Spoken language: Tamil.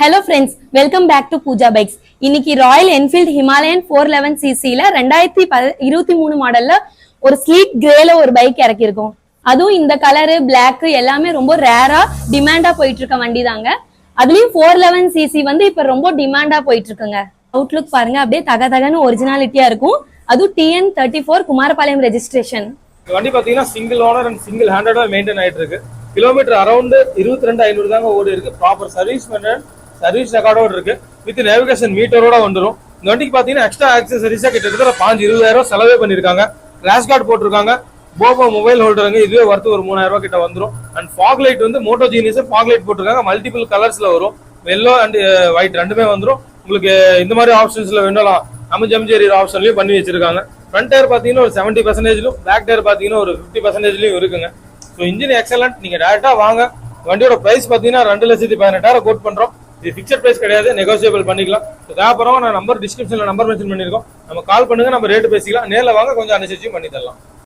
Hello friends, welcome back to Pooja bikes. இன்னைக்கு ராயல் என்ஃபீல்ட் ஹிமாலயன் 411cc-ல 2023 மாடல்ல ஒரு ஸ்லீக் கிரேல ஒரு பைக் இறக்கிருக்கோம். அதுவும் இந்த கலரு பிளாக் எல்லாமே ரொம்ப ரேரா டிமாண்டா போயிட்டு இருக்க வண்டி தாங்க. அதுலயும் 411cc வந்து இப்ப ரொம்ப டிமாண்டா போயிட்டு இருக்குங்க. அவுட்லுக் பாருங்க, அப்படியே தகன்னு ஒரிஜினாலிட்டியா இருக்கும். அதுவும் TN34 குமாரபாளையம் ரெஜிஸ்ட்ரேஷன். வண்டி பாத்தீங்கன்னா சிங்கிள் ஓனர் அண்ட் சிங்கிள் ஹேண்டடா மெயின்டைன் ஆயிட்டு இருக்கு. கிலோமீட்டர் அரௌண்ட் 22,500 தாங்க ஓடி இருக்கு. ப்ராப்பர் சர்வீஸ் ரெக்கார்டோட இருக்கு. வித் நேவிகேஷன் மீட்டரோட வந்துடும். இந்த வண்டிக்கு பாத்தீங்கன்னா எக்ஸ்ட்ரா ஆக்சசரிஸா கிட்டத்தட்ட 15,000-20,000 செலவே பண்ணிருக்காங்க. கிராஷ் கார்டு போட்டிருக்காங்க. போபோ மொபைல் ஹோல்டருங்க, இதுவே வரத்து ஒரு 3,000 கிட்ட வந்துடும். அண்ட் ஃபாக் லைட் வந்து மோட்டோ ஜீனியஸ் ஃபாக் லைட் போட்டிருக்காங்க. மல்டிபிள் கலர்ஸ்ல வரும். எல்லோ அண்ட் ஒயிட் ரெண்டுமே வந்துடும். உங்களுக்கு இந்த மாதிரி ஆப்ஷன்ஸ்ல வேணாலும் அமைஞ்சரி ஆப்ஷன்லயும் பண்ணி வச்சிருக்காங்க. ஃப்ரண்ட் டயர் பாத்தீங்கன்னா ஒரு 70%, பேக் டயர் பாத்தீங்கன்னா ஒரு 50% இருக்குங்க. So engine excellent. நீங்க டேரக்டா வாங்க. வண்டியோட பிரைஸ் பாத்தீங்கன்னா 2,18,000 கோட் பண்றோம். இது பிக்சட் பிரைஸ் கிடையாது, நெகோசியபிள் பண்ணிக்கலாம். தேவைப்படுறவங்க நான் நம்பர் டிஸ்கிரிப்ஷன்ல நம்பர் மென்ஷன் பண்ணிருக்கோம். நம்ம கால் பண்ணுங்க, நம்ம ரேட் பேசிக்கலாம். நேரில் வாங்க, கொஞ்சம் அனுசரிச்சு பண்ணி தரலாம்.